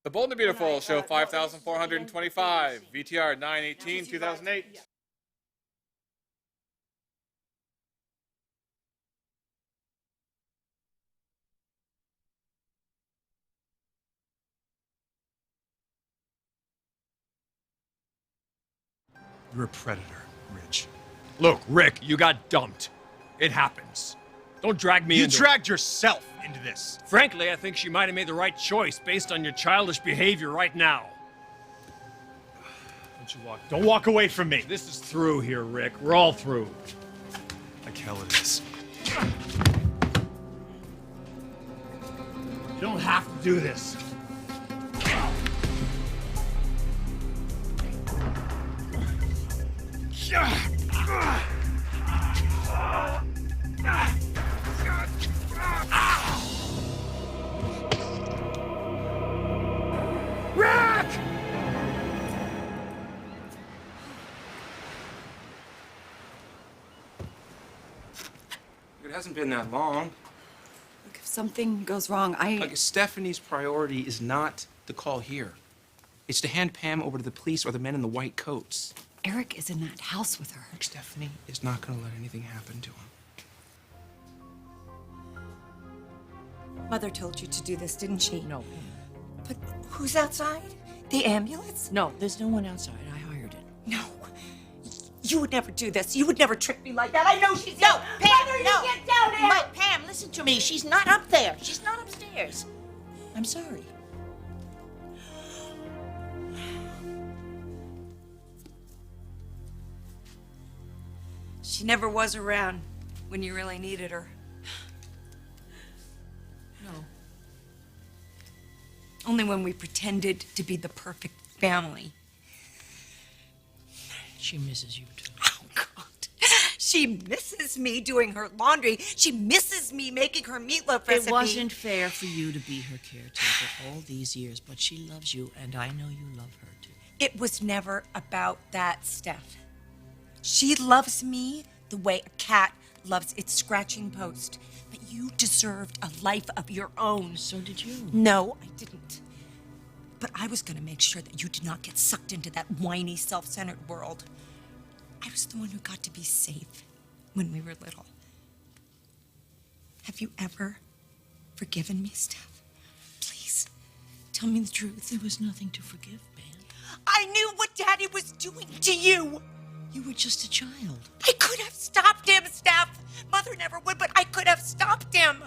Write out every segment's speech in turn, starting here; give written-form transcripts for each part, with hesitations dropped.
The Bold and the Beautiful show 5,425, VTR 9/18/2008. You're a predator, Rich. Look, Rick, you got dumped. It happens. Don't drag me into it. You dragged yourself into this. Frankly, I think she might have made the right choice based on your childish behavior right now. Don't walk away from me. This is through here, Rick. We're all through. Like hell it is. You don't have to do this. Rick! It hasn't been that long. Look, if something goes wrong, Like, Stephanie's priority is not the call here. It's to hand Pam over to the police or the men in the white coats. Eric is in that house with her. Like, Stephanie is not going to let anything happen to him. Mother told you to do this, didn't she? No. But who's outside? The ambulance? No, there's no one outside. I hired it. No. You would never do this. You would never trick me like that. I know she's... No, Pam, Mother, no. you get down here! But Pam, listen to me. She's not up there. She's not upstairs. I'm sorry. She never was around when you really needed her. No. Only when we pretended to be the perfect family. She misses you, too. Oh, God. She misses me doing her laundry. She misses me making her meatloaf recipe. It wasn't fair for you to be her caretaker all these years, but she loves you, and I know you love her, too. It was never about that, Steph. She loves me the way a cat loves its scratching post. But you deserved a life of your own. So did you. No, I didn't. But I was going to make sure that you did not get sucked into that whiny, self-centered world. I was the one who got to be safe when we were little. Have you ever forgiven me, Steph? Please, tell me the truth. There was nothing to forgive, Ben. I knew what Daddy was doing to you. You were just a child. I could have stopped him, Steph. Mother never would, but I could have stopped him.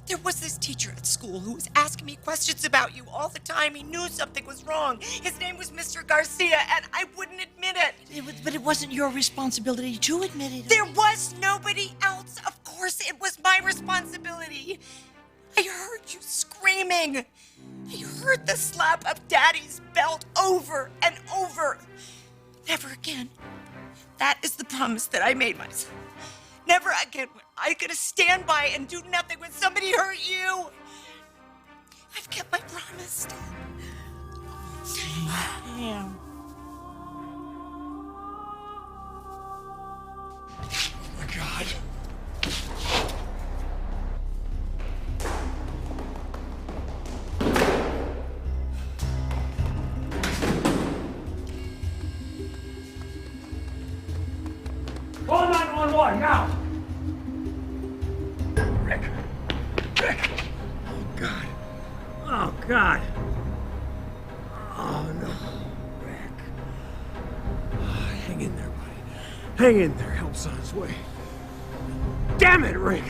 There was this teacher at school who was asking me questions about you all the time. He knew something was wrong. His name was Mr. Garcia, and I wouldn't admit it. But it wasn't your responsibility to admit it. There was nobody else. Of course, it was my responsibility. I heard you screaming. I heard the slap of Daddy's belt over and over. Never again. That is the promise that I made myself. Never again will I gonna stand by and do nothing when somebody hurt you. I've kept my promise. Pam. Oh my God. Call 911 now! Rick! Rick! Oh, God. Oh, God. Oh, no. Rick. Oh, hang in there, buddy. Hang in there. Help's on its way. Damn it, Rick!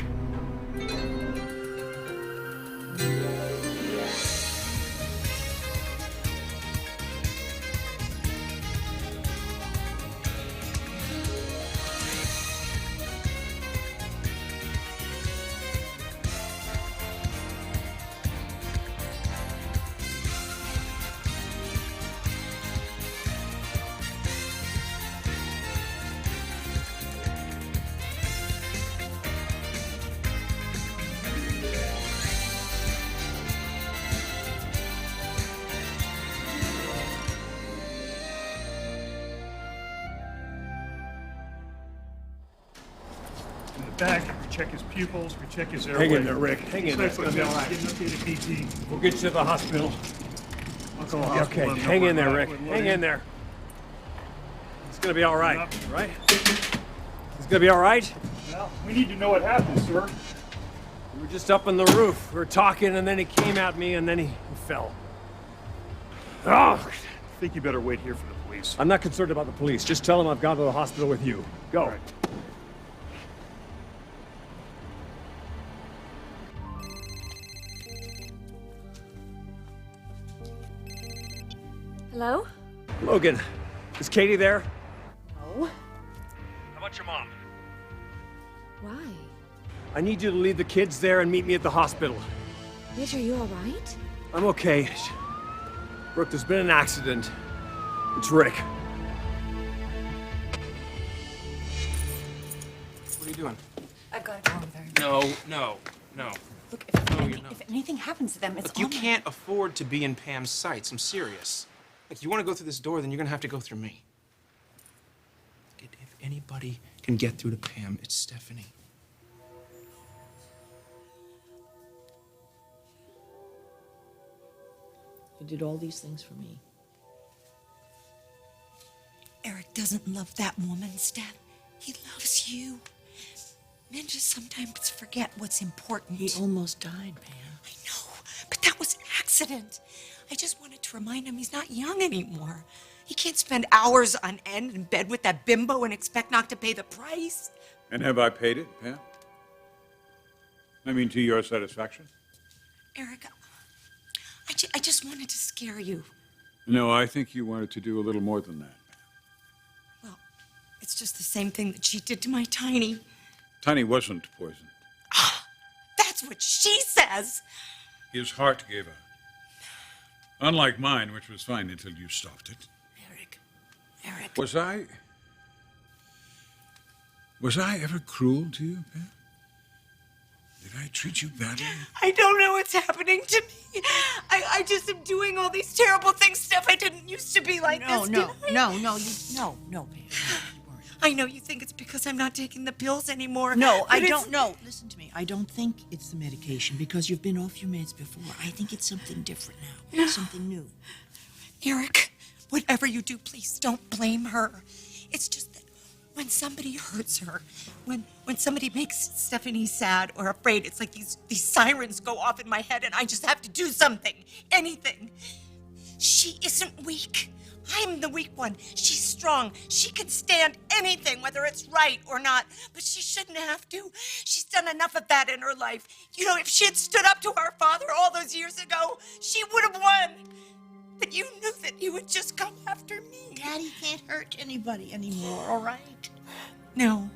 Back, we check his pupils, we check his airway. Hang in there, Rick. Hang in there. It's gonna be all right. Get an updated PT. We'll get you to the hospital. Okay, hang in there, Rick. Hang in there. It's gonna be all right, right? It's gonna be all right? Well, we need to know what happened, sir. We were just up on the roof. We were talking, and then he came at me, and then he fell. Oh! I think you better wait here for the police. I'm not concerned about the police. Just tell them I've gone to the hospital with you. Go. All right. Hello? Logan, is Katie there? No. How about your mom? Why? I need you to leave the kids there and meet me at the hospital. Mitch, are you all right? I'm okay. Brooke, there's been an accident. It's Rick. What are you doing? I've got to go over there. No. Look, you're not. if anything happens to them, it's Look, you can't afford to be in Pam's sights. I'm serious. If you want to go through this door, then you're gonna have to go through me. If anybody can get through to Pam, it's Stephanie. You did all these things for me. Eric doesn't love that woman, Steph. He loves you. Men just sometimes forget what's important. He almost died, Pam. I know, but that was an accident. I just wanted to remind him he's not young anymore. He can't spend hours on end in bed with that bimbo and expect not to pay the price. And have I paid it, Pam? I mean, to your satisfaction? Eric, I just wanted to scare you. No, I think you wanted to do a little more than that. Well, it's just the same thing that she did to my Tiny. Tiny wasn't poisoned. That's what she says. His heart gave out. Unlike mine, which was fine until you stopped it. Eric. Was I ever cruel to you, Pam? Did I treat you badly? I don't know what's happening to me. I just am doing all these terrible things, Steph. I didn't used to be like this, did I? No, Pam. I know you think it's because I'm not taking the pills anymore. No, but I it's- don't know. Listen to me. I don't think it's the medication because you've been off your meds before. I think it's something different now. Something new. Eric, whatever you do, please don't blame her. It's just that when somebody hurts her, when somebody makes Stephanie sad or afraid, it's like these sirens go off in my head and I just have to do something, anything. She isn't weak. I'm the weak one. She's strong. She can stand anything, whether it's right or not. But she shouldn't have to. She's done enough of that in her life. You know, if she had stood up to our father all those years ago, she would have won. But you knew that you would just come after me. Daddy can't hurt anybody anymore, all right? No.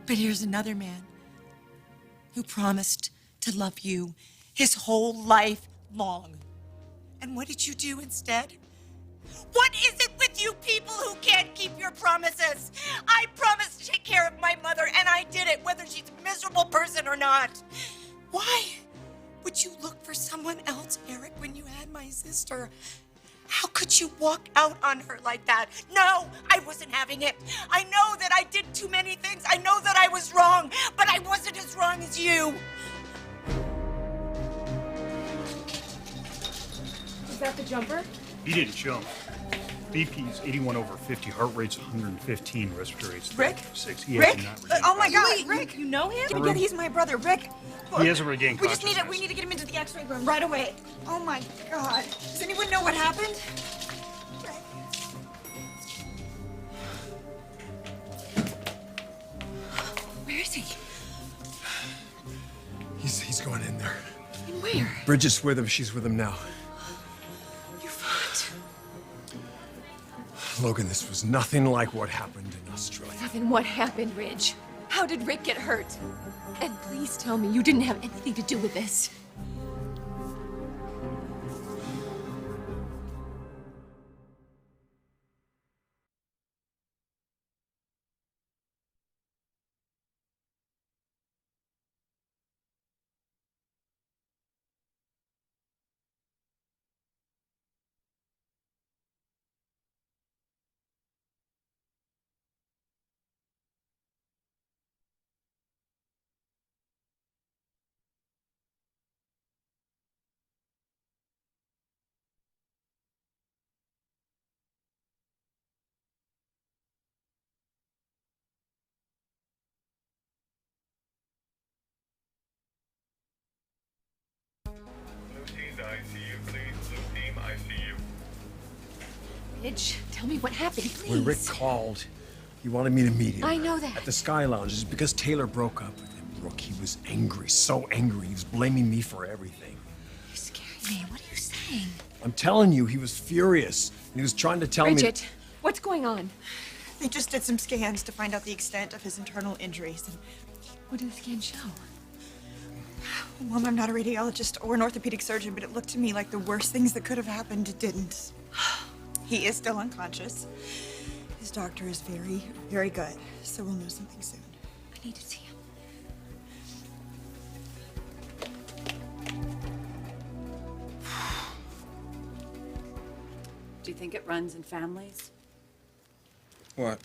But here's another man who promised to love you his whole life long. And what did you do instead? What is it with you people who can't keep your promises? I promised to take care of my mother, and I did it, whether she's a miserable person or not. Why would you look for someone else, Eric, when you had my sister? How could you walk out on her like that? No, I wasn't having it. I know that I did too many things. I know that I was wrong, but I wasn't as wrong as you. Is that the jumper? He didn't jump. BP's 81/50, heart rate's 115, respiratory rate's Rick? 6. He Rick? has not regained Oh my God, consciousness. Rick! You know him? Yeah, He's my brother, Rick. He hasn't regained We just need consciousness. we need to get him into the X-ray room right away. Oh my God! Does anyone know what happened? Where is he? He's going in there. And where? Bridget's with him. She's with him now. You fought. Logan, this was nothing like what happened in Australia. Then what happened, Ridge? How did Rick get hurt? And please tell me you didn't have anything to do with this. Ridge, tell me what happened, please. When Rick called, he wanted me to meet him. I know that. At the Sky Lounge. It's because Taylor broke up with him. Brooke, he was angry, so angry. He was blaming me for everything. You scared me. What are you saying? I'm telling you, he was furious. And he was trying to tell Bridget, me... what's going on? They just did some scans to find out the extent of his internal injuries. And, What did the scan show? well, I'm not a radiologist or an orthopedic surgeon, but it looked to me like the worst things that could have happened didn't. He is still unconscious. His doctor is very, very good, so we'll know something soon. I need to see him. Do you think it runs in families? What?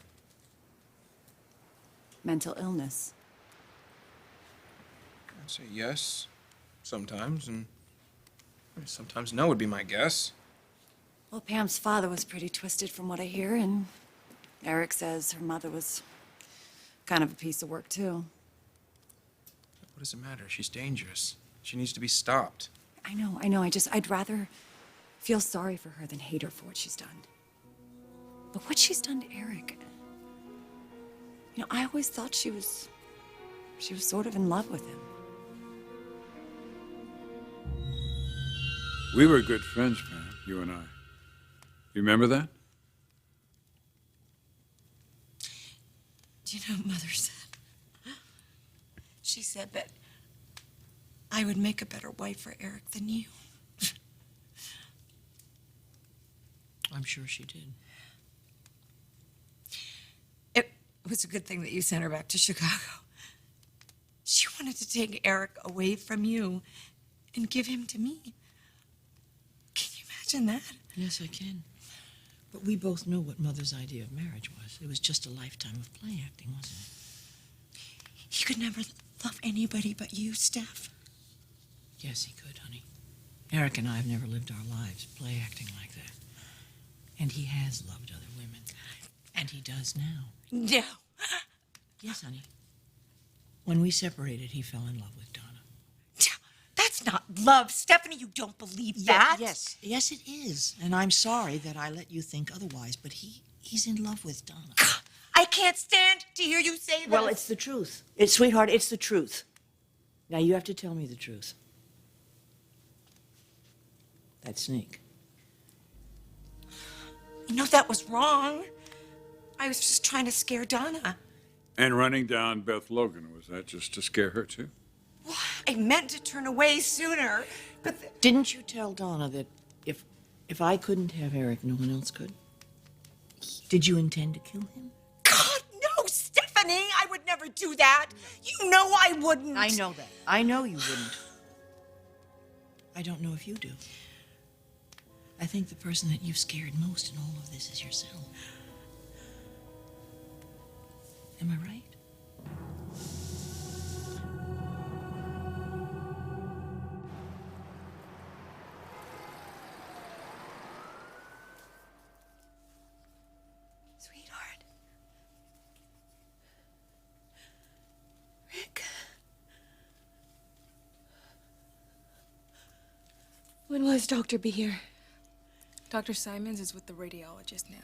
Mental illness. I'd say yes, sometimes, and sometimes no would be my guess. Well, Pam's father was pretty twisted from what I hear, and Eric says her mother was kind of a piece of work, too. What does it matter? She's dangerous. She needs to be stopped. I know. I'd rather feel sorry for her than hate her for what she's done. But what she's done to Eric, you know, I always thought she was sort of in love with him. We were good friends, Pam, you and I. You remember that? Do you know what Mother said? She said that I would make a better wife for Eric than you. I'm sure she did. It was a good thing that you sent her back to Chicago. She wanted to take Eric away from you and give him to me. Can you imagine that? Yes, I can. But we both know what Mother's idea of marriage was. It was just a lifetime of play acting, wasn't it? He could never love anybody but you, Steph. Yes, he could, honey. Eric and I have never lived our lives play acting like that. And he has loved other women. And he does now. No. Yes, honey. When we separated, he fell in love with Donna. That's not love. Stephanie, you don't believe that? Yes, it is. And I'm sorry that I let you think otherwise, but he's in love with Donna. I can't stand to hear you say that. Well, it's the truth. Sweetheart, it's the truth. Now, you have to tell me the truth. That snake. You know, that was wrong. I was just trying to scare Donna. And running down Beth Logan, was that just to scare her, too? Well, I meant to turn away sooner, but... Didn't you tell Donna that if I couldn't have Eric, no one else could? Did you intend to kill him? God, no, Stephanie! I would never do that. You know I wouldn't. I know that. I know you wouldn't. I don't know if you do. I think the person that you've scared most in all of this is yourself. Am I right? Sweetheart. Rick. When will his doctor be here? Dr. Simons is with the radiologist now.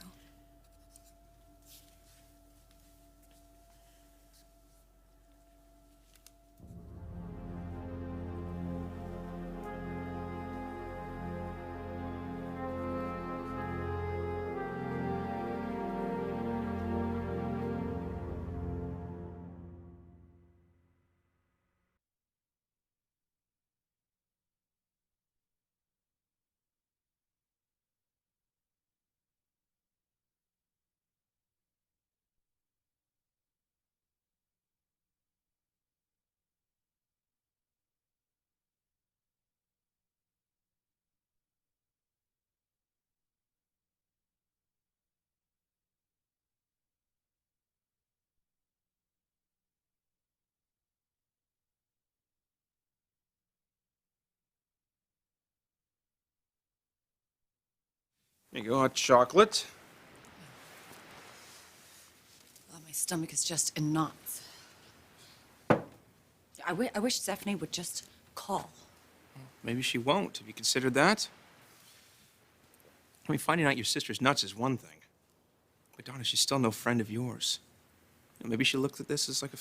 There you go, hot chocolate. Oh, my stomach is just in knots. I wish Stephanie would just call. Maybe she won't. Have you considered that? I mean, finding out your sister's nuts is one thing. But Donna, she's still no friend of yours. Maybe she looked at this as like a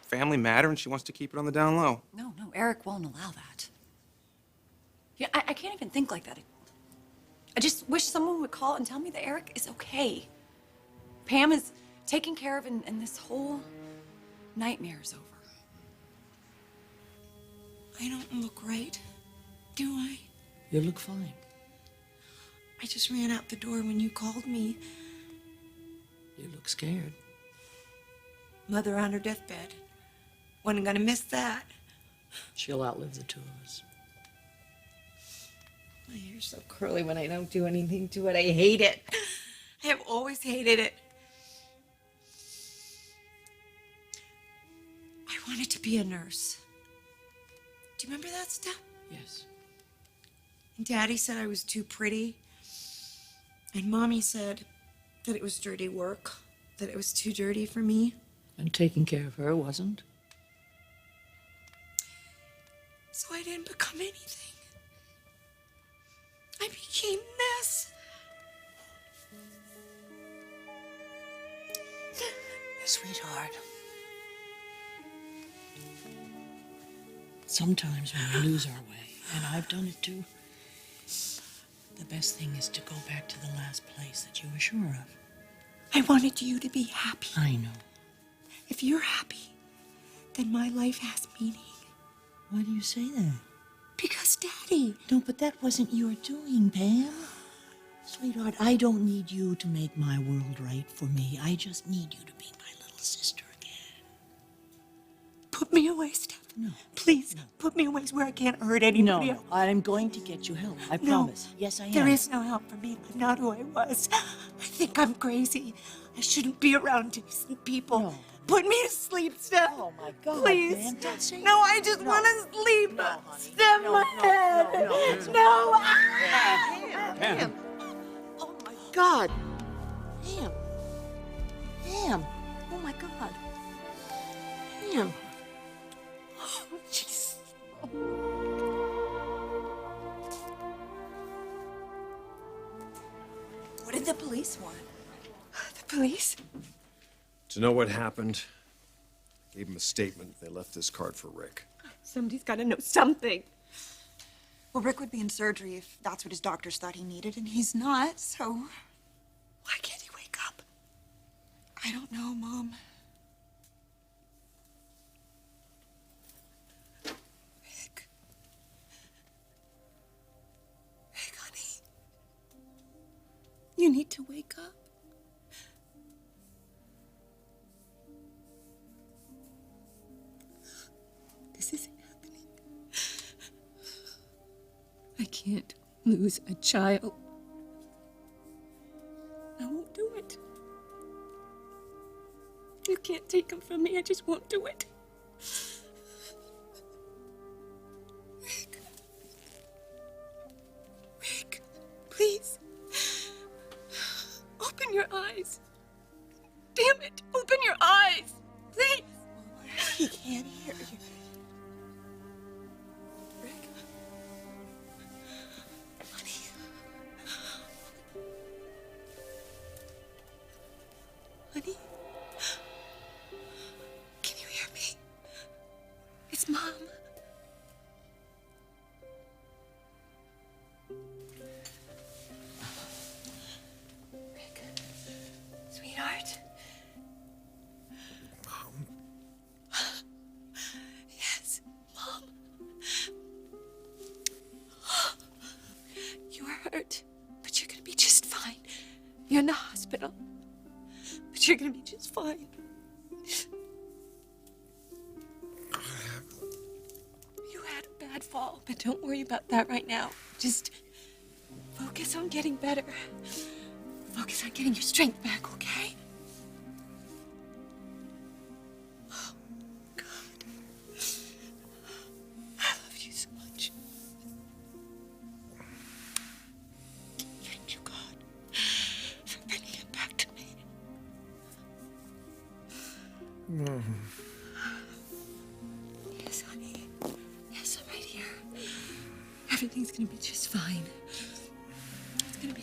family matter and she wants to keep it on the down low. No, Eric won't allow that. Yeah, I can't even think like that. I just wish someone would call and tell me that Eric is okay. Pam is taken care of and this whole nightmare is over. I don't look right, do I? You look fine. I just ran out the door when you called me. You look scared. Mother on her deathbed. Wasn't gonna miss that. She'll outlive the two of us. My hair's so curly when I don't do anything to it. I hate it. I have always hated it. I wanted to be a nurse. Do you remember that stuff? Yes. And Daddy said I was too pretty. And Mommy said that it was dirty work, that it was too dirty for me. And taking care of her wasn't? So I didn't become anything. I became this. Sweetheart. Sometimes when we lose our way, and I've done it too, the best thing is to go back to the last place that you were sure of. I wanted you to be happy. I know. If you're happy, then my life has meaning. Why do you say that? Because Daddy. No, but that wasn't your doing, Pam. Sweetheart, I don't need you to make my world right for me. I just need you to be my little sister again. Put me away, Steph. No. Please, put me away where I can't hurt anybody. No, I'm going to get you help. I promise. Yes, I am. There is no help for me. I'm not who I was. I think I'm crazy. I shouldn't be around decent people. No. Put me to sleep, Steph. Oh, my God, Please. man, don't say No, I just want to sleep. No, honey. Steph, No, my no, head. no, No. Pam. Oh, my God. Pam. Pam. Oh, my God. Pam. Oh, jeez. What did the police want? The police? To know what happened, gave him a statement. They left this card for Rick. Somebody's got to know something. Well, Rick would be in surgery if that's what his doctors thought he needed, and he's not, so... Why can't he wake up? I don't know, Mom. Rick. Rick, honey. You need to wake up. This isn't happening. I can't lose a child. I won't do it. You can't take him from me. I just won't do it. Rick. Rick, please. Open your eyes. Damn it, open your eyes. Please. He can't hear you. Rick. Honey. Honey. Can you hear me? It's Mom. Rick. Sweetheart. Yes, Mom. You are hurt, but you're gonna be just fine. You're in the hospital, but you're gonna be just fine. You had a bad fall, but don't worry about that right now. Just focus on getting better. Focus on getting your strength back, okay? Oh, God. I love you so much. Thank you, God, for bringing it back to me. Yes, honey. Yes, I'm right here. Everything's gonna be just fine. It's gonna be